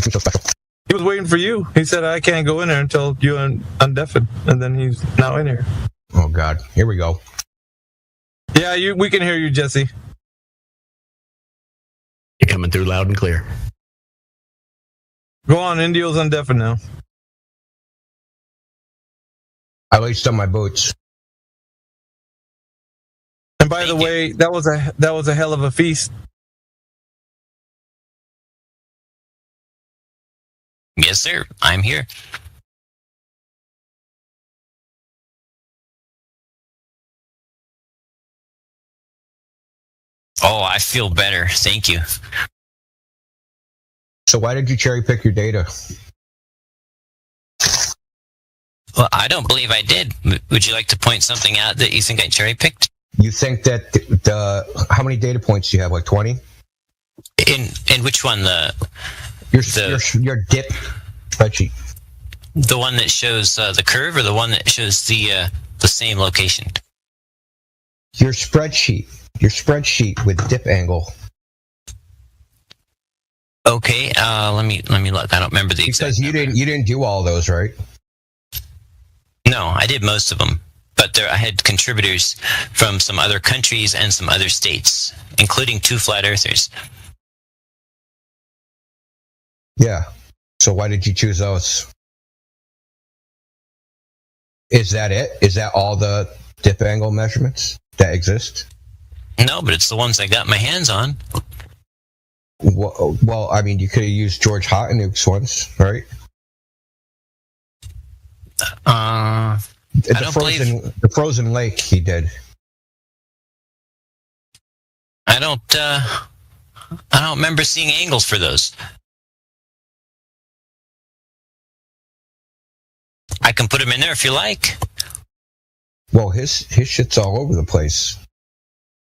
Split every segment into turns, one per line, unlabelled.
so special?
He was waiting for you. He said, I can't go in there until you undeafen. And then he's now in here.
Oh, God. Here we go.
Yeah, we can hear you, Jesse.
You're coming through loud and clear.
Go on, Indio's undeafen now.
I laced on my boots.
And by the way, that was a hell of a feast.
Yes, sir. I'm here. Oh, I feel better. Thank you.
So why did you cherry pick your data?
Well, I don't believe I did. Would you like to point something out that you think I cherry picked?
You think that how many data points do you have? Like 20?
In which one?
Your dip spreadsheet.
The one that shows the curve, or the one that shows the same location?
Your spreadsheet with dip angle.
Okay, let me look. I don't remember the exact.
Because you didn't do all those, right?
No, I did most of them, but I had contributors from some other countries and some other states, including 2 flat earthers.
Yeah. So why did you choose those? Is that it? Is that all the dip angle measurements that exist?
No, but it's the ones I got my hands on.
Well, I mean, you could have used George Hottenuke's ones, right? The frozen lake he did.
I don't remember seeing angles for those. I can put them in there if you like.
Well, his shit's all over the place.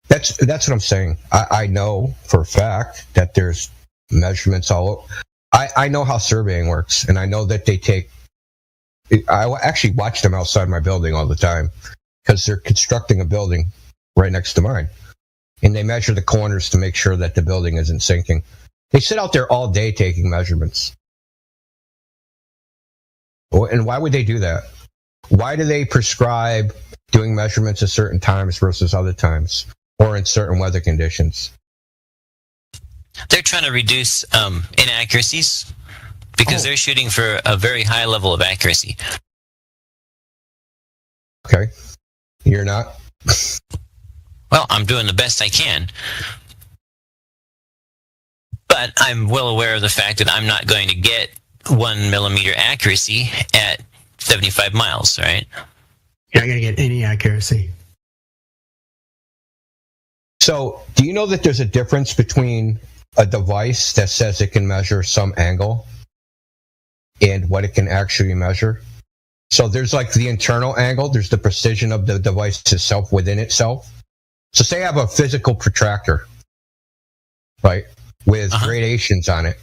That's what I'm saying. I know for a fact that there's measurements all over. I know how surveying works, and I know that they take. I actually watch them outside my building all the time because they're constructing a building right next to mine, and they measure the corners to make sure that the building isn't sinking. They sit out there all day taking measurements. And why would they do that? Why do they prescribe doing measurements at certain times versus other times, or in certain weather conditions?
They're trying to reduce inaccuracies because they're shooting for a very high level of accuracy.
Okay. You're not?
Well, I'm doing the best I can. But I'm well aware of the fact that I'm not going to get 1 millimeter accuracy at 75 miles, right?
You're not going to get any accuracy.
So, do you know that there's a difference between a device that says it can measure some angle and what it can actually measure? So there's like the internal angle, there's the precision of the device itself within itself. So say I have a physical protractor, right, with gradations on it.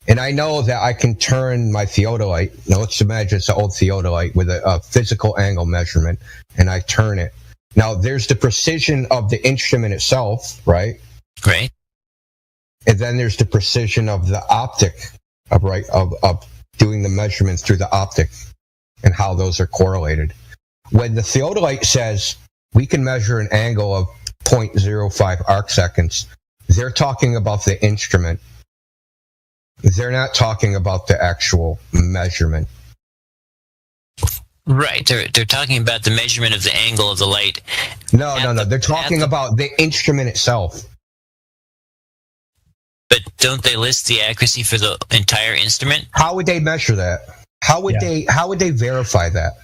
And I know that I can turn my theodolite. Now let's imagine it's an old theodolite with a physical angle measurement, and I turn it. Now there's the precision of the instrument itself, right?
Great.
And then there's the precision of the optic of doing the measurements through the optic and how those are correlated. When the theodolite says we can measure an angle of 0.05 arc seconds, they're talking about the instrument. They're not talking about the actual measurement.
Right. They're talking about the measurement of the angle of the light.
No. They're talking about the instrument itself.
But don't they list the accuracy for the entire instrument?
How would they measure that? How would they verify that?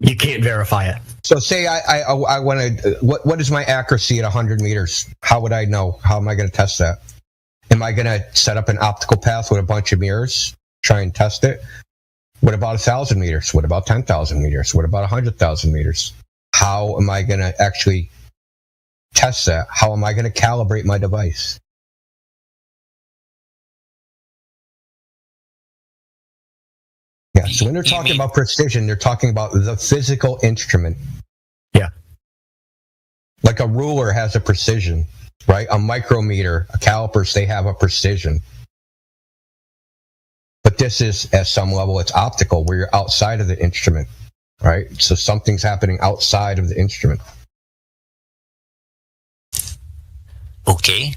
You can't verify it.
So say I want to, what is my accuracy at 100 meters? How would I know? How am I going to test that? Am I going to set up an optical path with a bunch of mirrors, try and test it? What about 1,000 meters? What about 10,000 meters? What about 100,000 meters? How am I going to actually test that? How am I going to calibrate my device? Yeah, so when they're talking about precision, they're talking about the physical instrument.
Yeah.
Like a ruler has a precision, right? A micrometer, a calipers, they have a precision. But this is, at some level, it's optical, where you're outside of the instrument, right? So something's happening outside of the instrument.
Okay.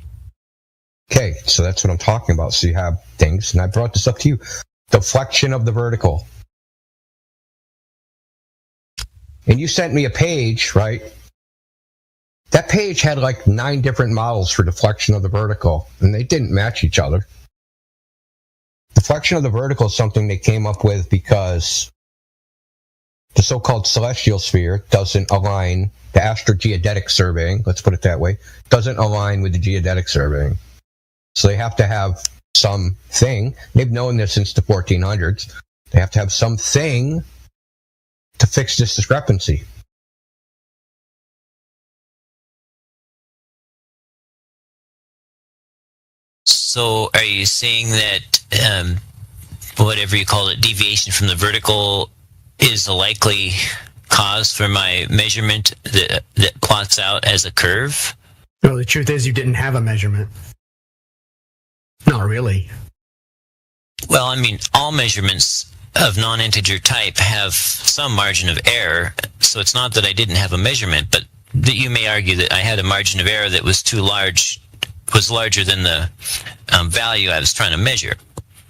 Okay, so that's what I'm talking about. So you have things, and I brought this up to you. Deflection of the vertical. And you sent me a page, right? That page had like 9 different models for deflection of the vertical, and they didn't match each other. Deflection of the vertical is something they came up with because the so-called celestial sphere doesn't align, the astrogeodetic surveying, let's put it that way, doesn't align with the geodetic surveying. So they have to have something, they've known this since the 1400s, they have to have something to fix this discrepancy.
So are you saying that whatever you call it, deviation from the vertical is a likely cause for my measurement that plots out as a curve?
Well, the truth is you didn't have a measurement. Not really.
Well, I mean, all measurements of non-integer type have some margin of error, so it's not that I didn't have a measurement, but that you may argue that I had a margin of error that was too large, was larger than the value I was trying to measure.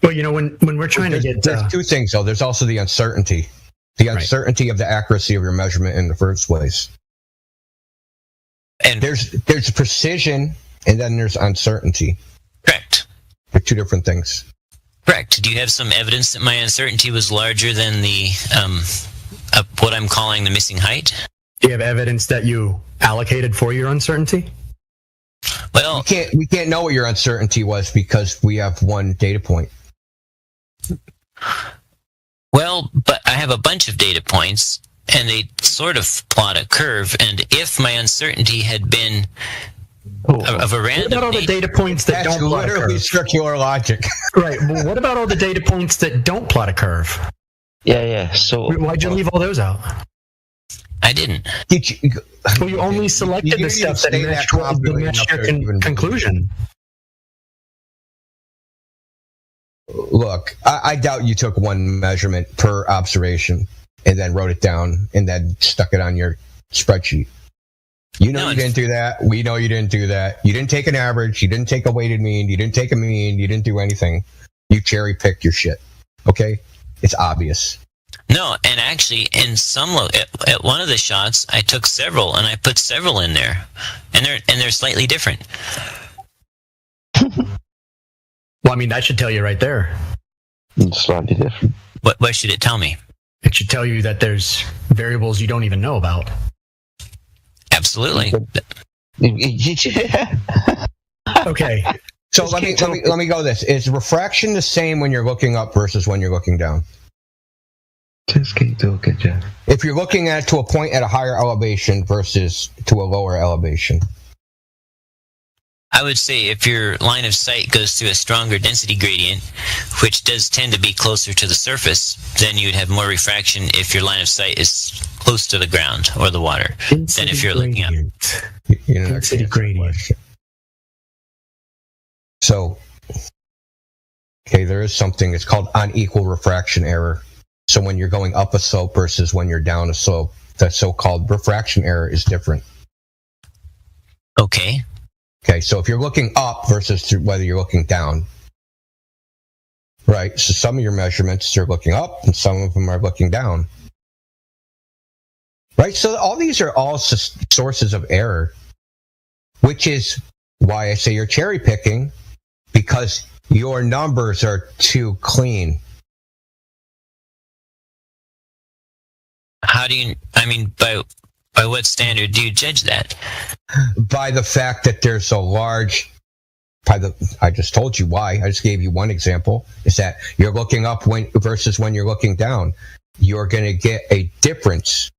Well, you know, when we're trying to get...
There's 2 things, though. There's also the uncertainty. The uncertainty of the accuracy of your measurement in the first place.
And
there's precision, and then there's uncertainty.
Correct.
They're 2 different things.
Correct. Do you have some evidence that my uncertainty was larger than the what I'm calling the missing height?
Do you have evidence that you allocated for your uncertainty?
Well,
we can't know what your uncertainty was because we have 1 data point.
Well, but I have a bunch of data points, and they sort of plot a curve. And if my uncertainty had been of a random,
what about all the data points that don't plot a curve? That's literally
circular logic.
Right. Well, what about all the data points that don't plot a curve?
Yeah. So
why'd you leave all those out?
I didn't.
Well, you only selected the stuff that matched your conclusion.
Look, I doubt you took 1 measurement per observation and then wrote it down and then stuck it on your spreadsheet. You know you didn't do that. We know you didn't do that. You didn't take an average. You didn't take a weighted mean. You didn't take a mean. You didn't do anything. You cherry picked your shit. Okay? It's obvious.
No, and actually, in some at one of the shots, I took several, and I put several in there, and they're slightly different.
Well, I mean, that should tell you right there.
It's slightly different.
What should it tell me?
It should tell you that there's variables you don't even know about.
Absolutely.
Okay.
So let me go this. Is refraction the same when you're looking up versus when you're looking down?
Just keep talking, Jeff.
If you're looking at to a point at a higher elevation versus to a lower elevation.
I would say if your line of sight goes through a stronger density gradient, which does tend to be closer to the surface, then you'd have more refraction if your line of sight is close to the ground or the water than if you're looking up.
Density gradient.
So, okay, there is something, it's called unequal refraction error. So when you're going up a slope versus when you're down a slope, the so-called refraction error is different.
Okay.
Okay, so if you're looking up versus whether you're looking down, right? So some of your measurements, you're looking up, and some of them are looking down. Right? So all these are all sources of error, which is why I say you're cherry picking, because your numbers are too clean.
How do you, I mean, by what standard do you judge that?
By the fact that there's a large, I just told you why. I just gave you one example, is that you're looking up versus when you're looking down. You're going to get a difference,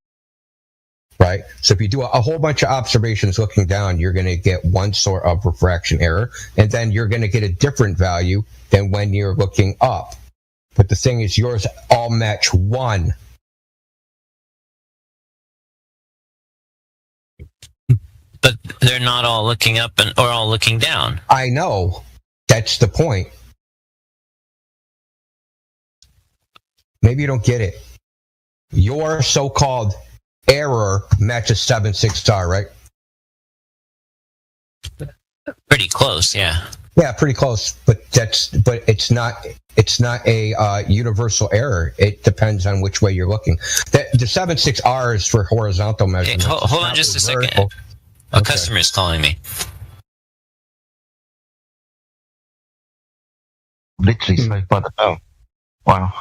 right? So if you do a whole bunch of observations looking down, you're going to get one sort of refraction error, and then you're going to get a different value than when you're looking up. But the thing is, yours all match 1.
But they're not all looking up or all looking down.
I know. That's the point. Maybe you don't get it. Your so-called error matches 7.6R, right?
Pretty close, yeah.
Yeah, pretty close. But it's not a universal error. It depends on which way you're looking. The 7.6R is for horizontal measurements.
Hey, hold on just a second. A customer is calling me.
Literally spoke by the bell. Wow.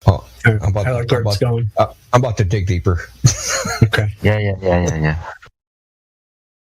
Oh,
I'm about to dig deeper.
Okay.
Yeah.